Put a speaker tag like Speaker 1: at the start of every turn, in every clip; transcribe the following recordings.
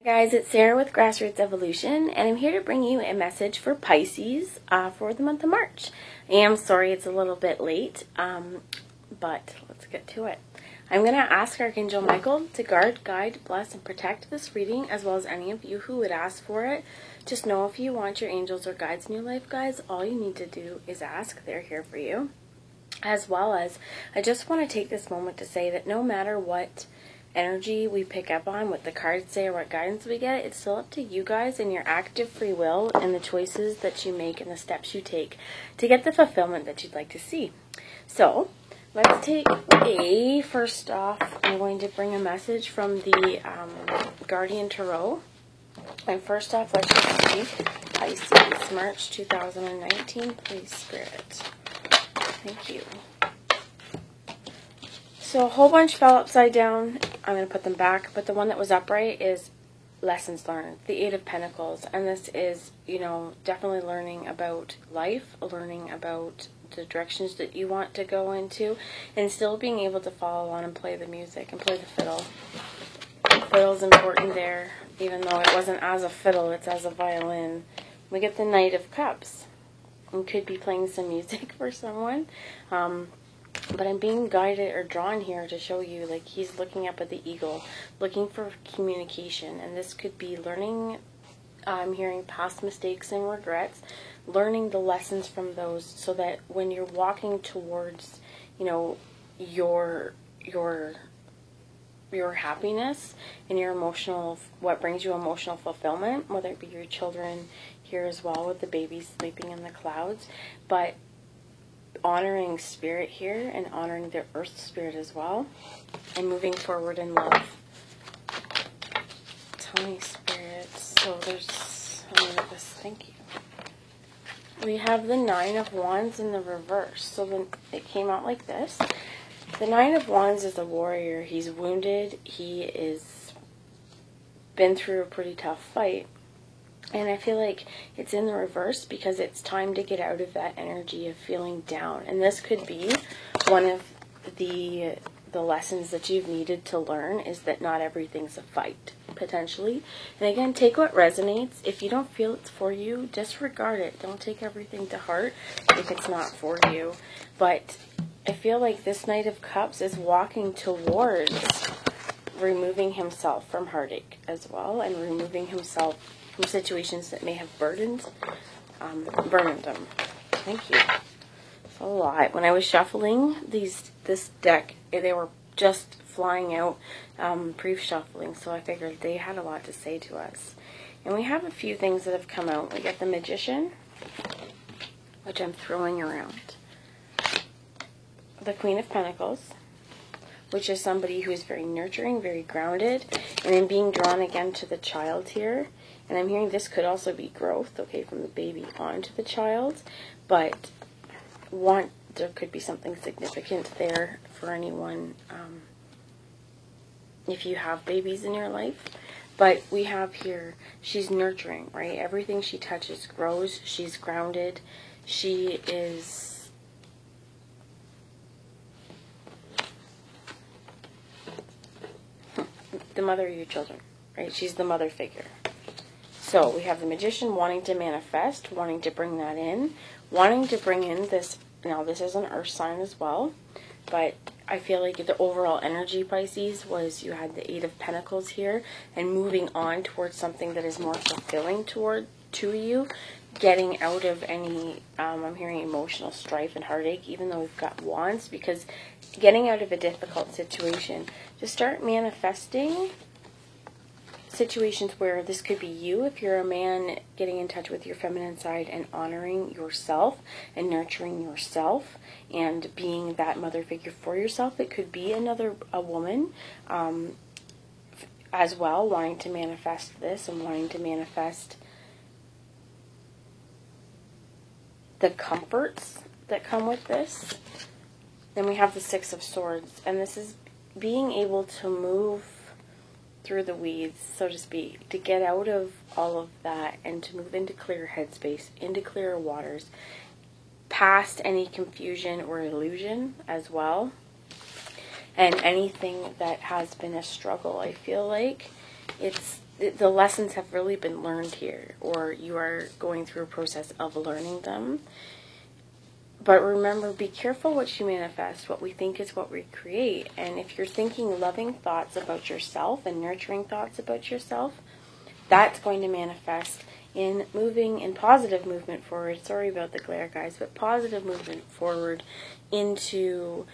Speaker 1: Guys, it's Sarah with Grassroots Evolution, and I'm here to bring you a message for Pisces for the month of March. I am sorry it's a little bit late, but let's get to it. I'm going to ask Archangel Michael to guard, guide, bless, and protect this reading, as well as any of you who would ask for it. Just know if you want your angels or guides in your life, guys, all you need to do is ask. They're here for you. As well as, I just want to take this moment to say that no matter what energy we pick up on, what the cards say or what guidance we get, it's still up to you guys and your active free will and the choices that you make and the steps you take to get the fulfillment that you'd like to see. So let's take first off, I'm going to bring a message from the Guardian Tarot. And first off, let's just see Pisces, March 2019, please, Spirit. Thank you. So a whole bunch fell upside down. I'm going to put them back, but the one that was upright is lessons learned, the Eight of Pentacles. And this is, definitely learning about life, learning about the directions that you want to go into, and still being able to follow on and play the music and play the fiddle. The fiddle's important there, even though it wasn't as a fiddle, it's as a violin. We get the Knight of Cups. And could be playing some music for someone. But I'm being guided or drawn here to show you, like, he's looking up at the eagle, looking for communication. And this could be learning, I'm hearing past mistakes and regrets, learning the lessons from those, so that when you're walking towards, your happiness and your emotional, what brings you emotional fulfillment, whether it be your children here as well with the babies sleeping in the clouds, but honoring spirit here and honoring the earth spirit as well, and moving forward in love. Tell me, Spirit. So there's, thank you. We have the Nine of Wands in the reverse. So then it came out like this. The Nine of Wands is a warrior. He's wounded. He is been through a pretty tough fight. And I feel like it's in the reverse because it's time to get out of that energy of feeling down. And this could be one of the lessons that you've needed to learn, is that not everything's a fight, potentially. And again, take what resonates. If you don't feel it's for you, disregard it. Don't take everything to heart if it's not for you. But I feel like this Knight of Cups is walking towards removing himself from heartache as well, and removing himself from situations that may have burdened him. Thank you. It's a lot. When I was shuffling this deck, they were just flying out pre-shuffling, so I figured they had a lot to say to us. And we have a few things that have come out. We got the Magician, which I'm throwing around. The Queen of Pentacles, which is somebody who is very nurturing, very grounded. And I'm being drawn again to the child here. And I'm hearing this could also be growth, okay, from the baby onto the child. But there could be something significant there for anyone if you have babies in your life. But we have here, she's nurturing, right? Everything she touches grows. She's grounded. She is the mother of your children, right? She's the mother figure. So we have the Magician wanting to manifest, wanting to bring that in, wanting to bring in this. Now this is an earth sign as well, but I feel like the overall energy, Pisces, was you had the Eight of Pentacles here, and moving on towards something that is more fulfilling to you, getting out of any, I'm hearing emotional strife and heartache, even though we've got Wands, because getting out of a difficult situation, just start manifesting situations where this could be you, if you're a man, getting in touch with your feminine side and honoring yourself and nurturing yourself and being that mother figure for yourself. It could be a woman as well, wanting to manifest this and wanting to manifest the comforts that come with this. Then we have the Six of Swords, and this is being able to move through the weeds, so to speak, to get out of all of that and to move into clear headspace, into clearer waters, past any confusion or illusion as well. and anything that has been a struggle. I feel like it's the lessons have really been learned here, or you are going through a process of learning them. But remember, be careful what you manifest. What we think is what we create. And if you're thinking loving thoughts about yourself and nurturing thoughts about yourself, that's going to manifest in moving, in positive movement forward. Sorry about the glare, guys, but positive movement forward into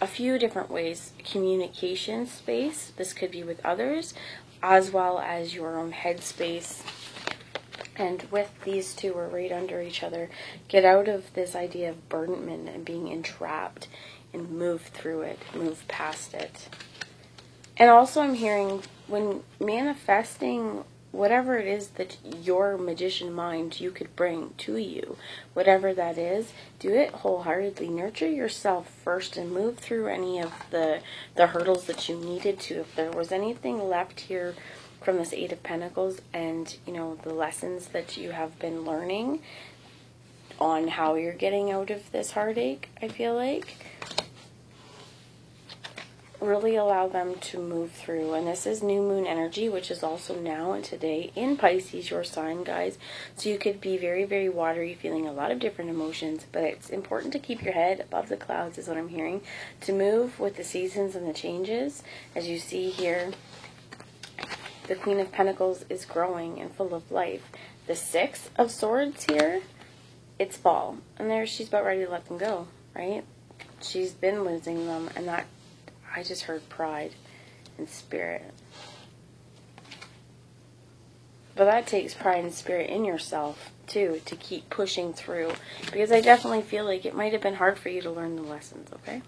Speaker 1: a few different ways. Communication space. This could be with others, as well as your own head space. And with these two, we're right under each other. Get out of this idea of burdenment and being entrapped and move through it, move past it. And also I'm hearing when manifesting whatever it is that your magician mind you could bring to you, whatever that is, do it wholeheartedly. Nurture yourself first and move through any of the hurdles that you needed to. If there was anything left here from this Eight of Pentacles and, you know, the lessons that you have been learning on how you're getting out of this heartache, I feel like, really allow them to move through. And this is new moon energy, which is also now and today in Pisces, your sign, guys. So you could be very, very watery, feeling a lot of different emotions, but it's important to keep your head above the clouds, is what I'm hearing, to move with the seasons and the changes. As you see here, the Queen of Pentacles is growing and full of life. The Six of Swords here, it's fall. And there she's about ready to let them go, right? She's been losing them, and that, I just heard pride and spirit. But that takes pride and spirit in yourself, too, to keep pushing through. Because I definitely feel like it might have been hard for you to learn the lessons, okay?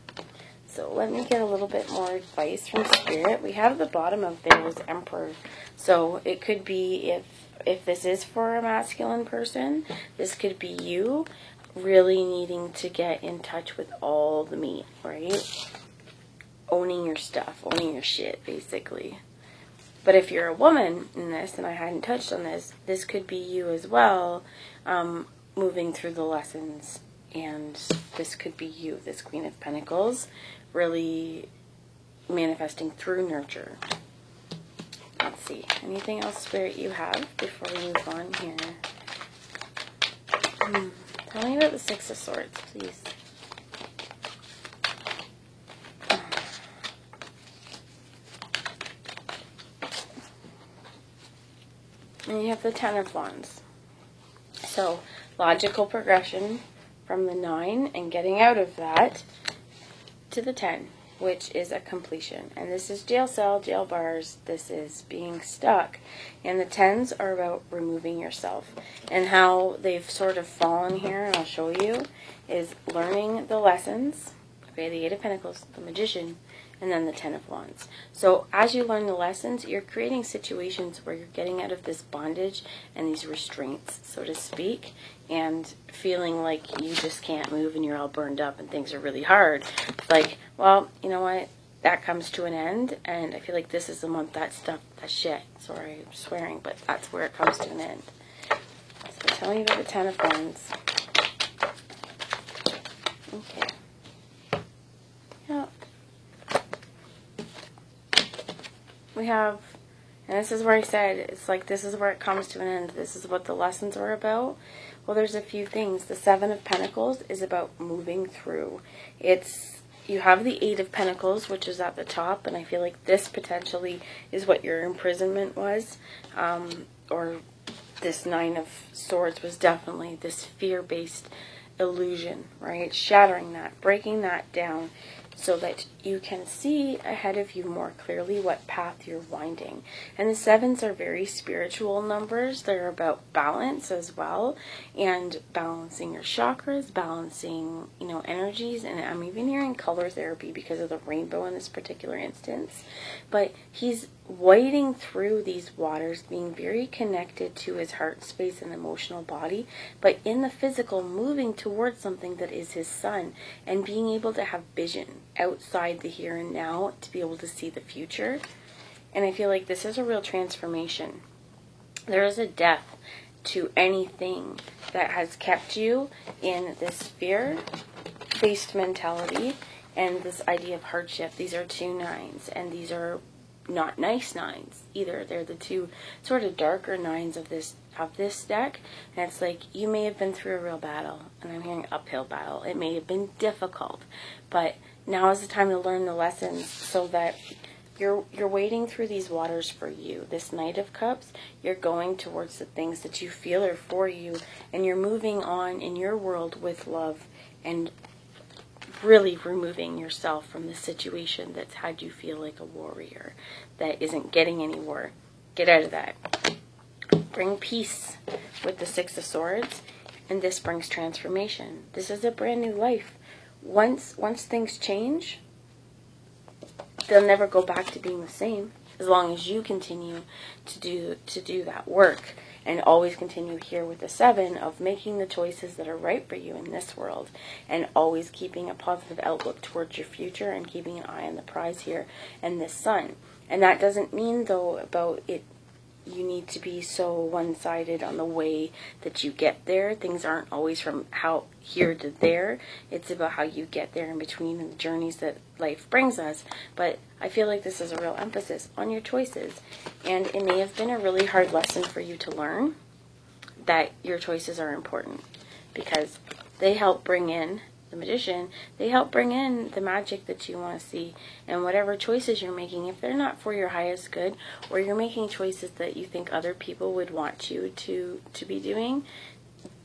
Speaker 1: So let me get a little bit more advice from Spirit. We have the bottom of there was Emperor. So it could be, if this is for a masculine person, this could be you really needing to get in touch with all the meat, right? Owning your stuff, owning your shit, basically. But if you're a woman in this, and I hadn't touched on this, this could be you as well, moving through the lessons. And this could be you, this Queen of Pentacles, really manifesting through nurture. Let's see. Anything else, Spirit, you have before we move on here? Tell me about the Six of Swords, please. And you have the Ten of Wands. So, logical progression from the 9 and getting out of that to the 10, which is a completion. And this is jail cell, jail bars. This is being stuck. And the 10s are about removing yourself. And how they've sort of fallen here, and I'll show you, is learning the lessons. Okay, the Eight of Pentacles, the Magician, and then the Ten of Wands. So as you learn the lessons, you're creating situations where you're getting out of this bondage and these restraints, so to speak, and feeling like you just can't move and you're all burned up and things are really hard. It's like, well, you know what? That comes to an end, and I feel like this is the month that shit, sorry, I'm swearing, but that's where it comes to an end. So tell me about the Ten of Wands. Okay. Yeah. We have, and this is where I said, it's like this is where it comes to an end. This is what the lessons are about. Well, there's a few things. The Seven of Pentacles is about moving through. You have the Eight of Pentacles, which is at the top, and I feel like this potentially is what your imprisonment was, or this Nine of Swords was definitely this fear-based illusion, right? Shattering that, breaking that down, so that you can see ahead of you more clearly what path you're winding. And the sevens are very spiritual numbers. They're about balance as well, and balancing your chakras, balancing, you know, energies. And I'm even hearing color therapy because of the rainbow in this particular instance. But he's wading through these waters, being very connected to his heart space and emotional body, but in the physical, moving towards something that is his sun, and being able to have vision outside the here and now to be able to see the future. And I feel like this is a real transformation. There is a death to anything that has kept you in this fear-based mentality and this idea of hardship. These are two nines, and these are not nice nines either. They're the two sort of darker nines of this deck, and it's like you may have been through a real battle, and I'm hearing uphill battle. It may have been difficult, but now is the time to learn the lessons so that you're wading through these waters for you. This Knight of Cups, you're going towards the things that you feel are for you, and you're moving on in your world with love and really removing yourself from the situation that's had you feel like a warrior that isn't getting anywhere. Get out of that. Bring peace with the Six of Swords, and this brings transformation. This is a brand new life. Once things change, they'll never go back to being the same as long as you continue to do that work and always continue here with the 7 of making the choices that are right for you in this world and always keeping a positive outlook towards your future and keeping an eye on the prize here and this Sun. And that doesn't mean, though, about it you need to be so one-sided on the way that you get there. Things aren't always from how here to there. It's about how you get there in between and the journeys that life brings us. But I feel like this is a real emphasis on your choices. And it may have been a really hard lesson for you to learn that your choices are important, because they help bring in the Magician. They help bring in the magic that you want to see. And whatever choices you're making, if they're not for your highest good, or you're making choices that you think other people would want you to be doing,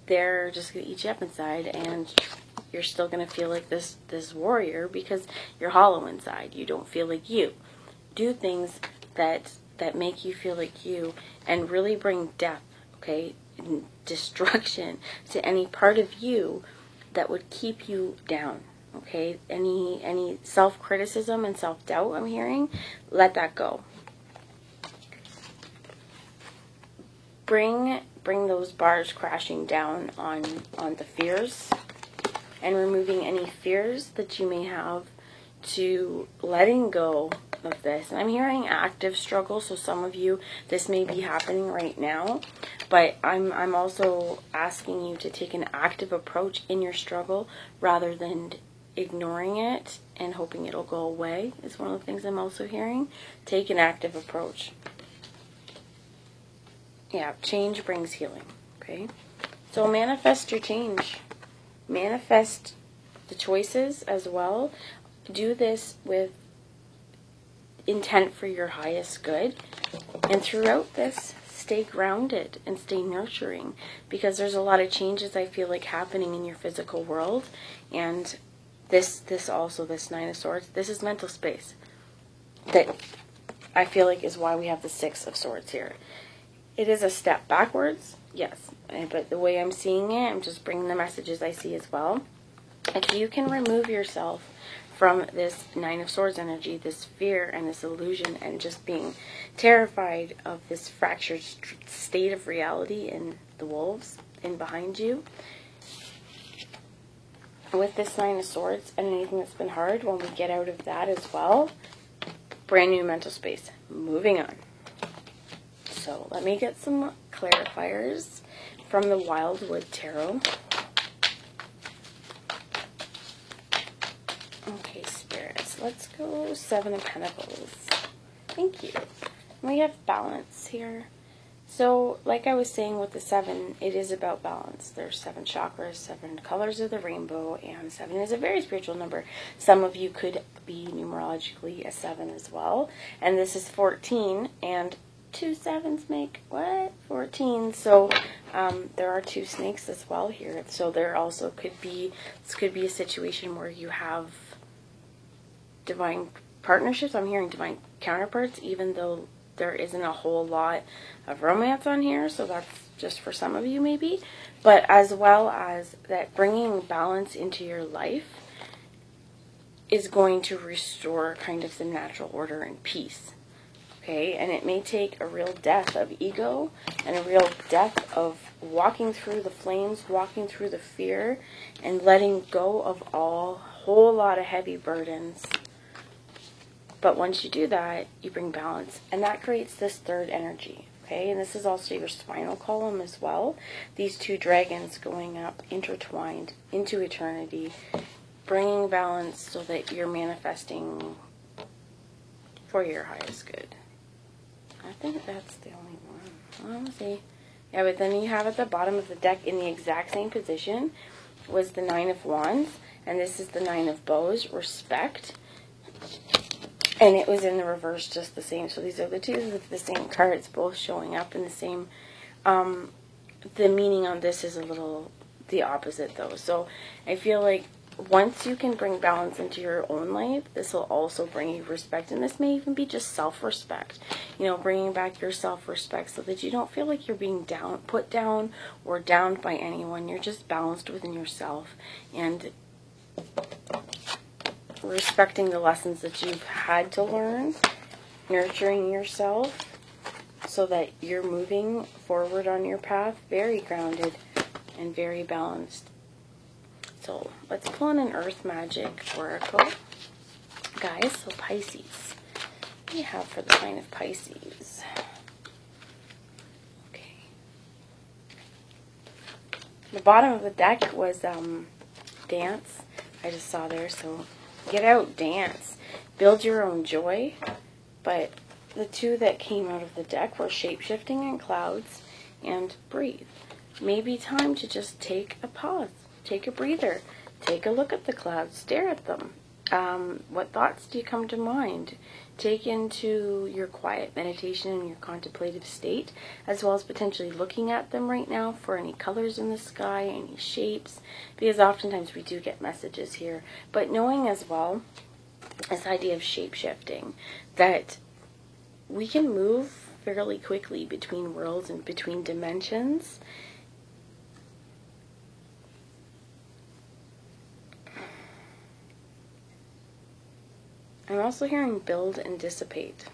Speaker 1: they're just going to eat you up inside, and you're still going to feel like this warrior because you're hollow inside. You don't feel like you. Do things that make you feel like you and really bring death, okay, and destruction to any part of you that would keep you down, okay? Any self-criticism and self-doubt I'm hearing, let that go. Bring those bars crashing down on the fears, and removing any fears that you may have, to letting go of this. And I'm hearing active struggle, so some of you, this may be happening right now, but I'm also asking you to take an active approach in your struggle rather than ignoring it and hoping it'll go away, is one of the things I'm also hearing. Take an active approach. Yeah, change brings healing, okay? So manifest your change. Manifest the choices as well. Do this with intent for your highest good. And throughout this, stay grounded and stay nurturing, because there's a lot of changes I feel like happening in your physical world. And this also, this Nine of Swords, this is mental space. That I feel like is why we have the Six of Swords here. It is a step backwards, yes, but the way I'm seeing it, I'm just bringing the messages I see as well. If you can remove yourself from this Nine of Swords energy, this fear and this illusion, and just being terrified of this fractured state of reality in the wolves in behind you, with this Nine of Swords and anything that's been hard, when we get out of that as well, brand new mental space. Moving on. So let me get some clarifiers from the Wildwood Tarot. Okay, spirits, let's go Seven of Pentacles. Thank you. We have balance here. So, like I was saying with the 7, it is about balance. There's 7 chakras, 7 colors of the rainbow, and 7 is a very spiritual number. Some of you could be numerologically a 7 as well. And this is 14, and 2 7s make, what? 14. So, there are 2 snakes as well here. So there also could be, this could be a situation where you have divine partnerships. I'm hearing divine counterparts, even though there isn't a whole lot of romance on here, so that's just for some of you maybe. But as well as that, bringing balance into your life is going to restore kind of the natural order and peace. Okay, and it may take a real death of ego and a real death of walking through the flames, walking through the fear, and letting go of a whole lot of heavy burdens. But once you do that, you bring balance, and that creates this third energy, okay? And this is also your spinal column as well. These 2 dragons going up, intertwined into eternity, bringing balance so that you're manifesting 4-year high is good. I think that's the only one. Let's see. Yeah, but then you have at the bottom of the deck in the exact same position was the 9 of Wands, and this is the 9 of Bows, respect. And it was in the reverse just the same. So these are the two of the same cards, both showing up in the same. The meaning on this is a little the opposite, though. So I feel like once you can bring balance into your own life, this will also bring you respect. And this may even be just self-respect. You know, bringing back your self-respect so that you don't feel like you're being put down or downed by anyone. You're just balanced within yourself and respecting the lessons that you've had to learn, nurturing yourself so that you're moving forward on your path very grounded and very balanced. So let's pull in an Earth Magic Oracle. Guys, so Pisces. What do you have for the sign of Pisces? Okay. The bottom of the deck was dance. I just saw there, so get out, dance. Build your own joy. But the two that came out of the deck were shape-shifting and clouds and breathe. Maybe time to just take a pause. Take a breather. Take a look at the clouds. Stare at them. What thoughts do you come to mind? Take into your quiet meditation and your contemplative state, as well as potentially looking at them right now for any colors in the sky, any shapes, because oftentimes we do get messages here. But knowing as well, this idea of shape-shifting, that we can move fairly quickly between worlds and between dimensions. I'm also hearing build and dissipate.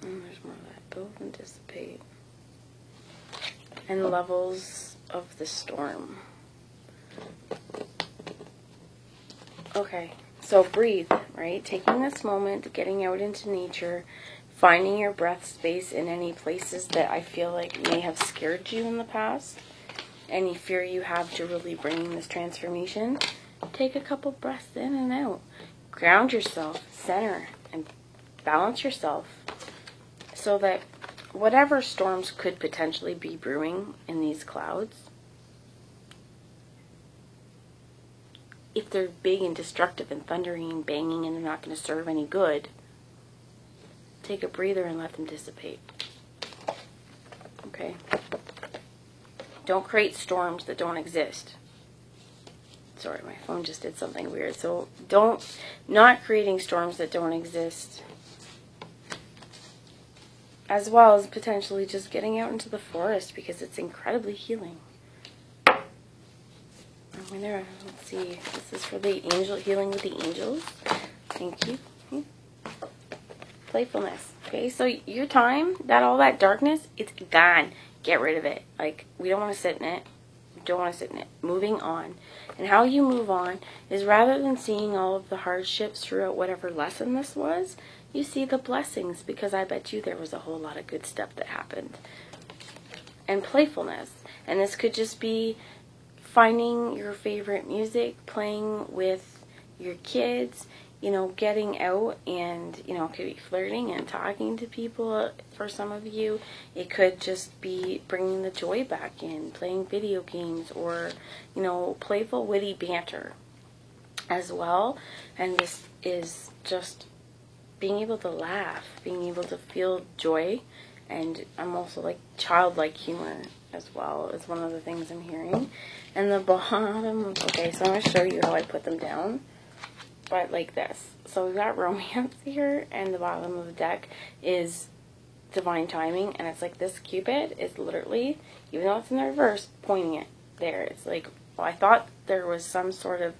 Speaker 1: There's more of that. Build and dissipate. And levels of the storm. Okay, so breathe, right? Taking this moment, getting out into nature, finding your breath space in any places that I feel like may have scared you in the past. Any fear you have to really bringing this transformation. Take a couple breaths in and out. Ground yourself, center, and balance yourself so that whatever storms could potentially be brewing in these clouds, if they're big and destructive and thundering and banging and they're not going to serve any good, take a breather and let them dissipate. Okay? Don't create storms that don't exist. Sorry, my phone just did something weird. So not creating storms that don't exist. As well as potentially just getting out into the forest because it's incredibly healing. Let's see. This is for the angel, healing with the angels. Thank you. Playfulness. Okay, so your time, all that darkness, it's gone. Get rid of it. Like, we don't want to sit in it. Don't want to sit in it. Moving on. And how you move on is rather than seeing all of the hardships throughout whatever lesson this was, you see the blessings, because I bet you there was a whole lot of good stuff that happened. And playfulness. And this could just be finding your favorite music, playing with your kids, getting out and, it could be flirting and talking to people for some of you. It could just be bringing the joy back in, playing video games or, playful, witty banter as well. And this is just being able to laugh, being able to feel joy. And I'm also like childlike humor as well is one of the things I'm hearing. And the bottom, okay, so I'm going to show you how I put them down. But like this. So we've got romance here, and the bottom of the deck is divine timing, and it's like this Cupid is literally, even though it's in the reverse, pointing it there. It's like, well, I thought there was some sort of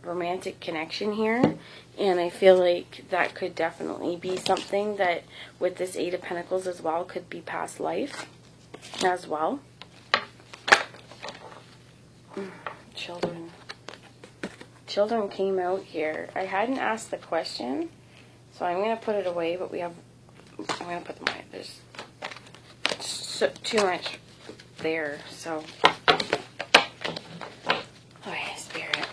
Speaker 1: romantic connection here, and I feel like that could definitely be something that with this 8 of Pentacles as well could be past life as well. Children. Children came out here. I hadn't asked the question, so I'm going to put it away, but I'm going to put them away. There's too much there, so. Okay, Spirit.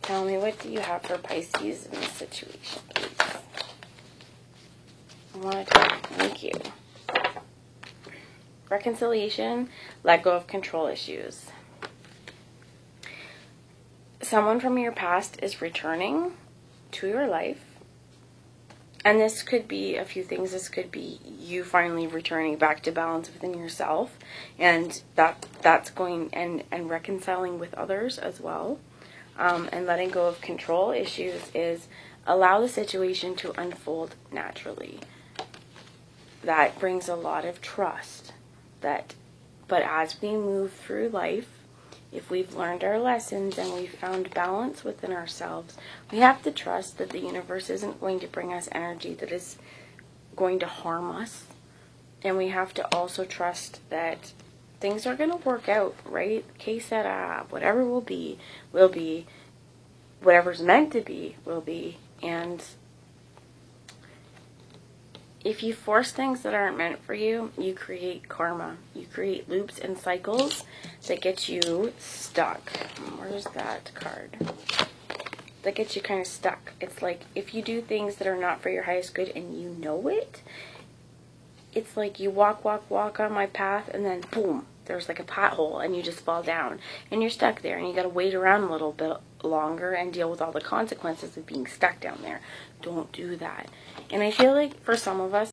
Speaker 1: Tell tell me, what do you have for Pisces in this situation, please? Thank you. Reconciliation, let go of control issues. Someone from your past is returning to your life. And this could be a few things. This could be you finally returning back to balance within yourself. And that's going and reconciling with others as well. And letting go of control issues is allow the situation to unfold naturally. That brings a lot of trust. But as we move through life, if we've learned our lessons and we've found balance within ourselves, we have to trust that the universe isn't going to bring us energy that is going to harm us. And we have to also trust that things are going to work out, right? Que sera, whatever will be. Whatever's meant to be, will be. And if you force things that aren't meant for you, you create karma. You create loops and cycles that get you stuck. Where's that card? That gets you kind of stuck. It's like if you do things that are not for your highest good and you know it, it's like you walk on my path and then boom, there's like a pothole and you just fall down and you're stuck there and you got to wait around a little bit longer and deal with all the consequences of being stuck down there. Don't do that. And I feel like for some of us,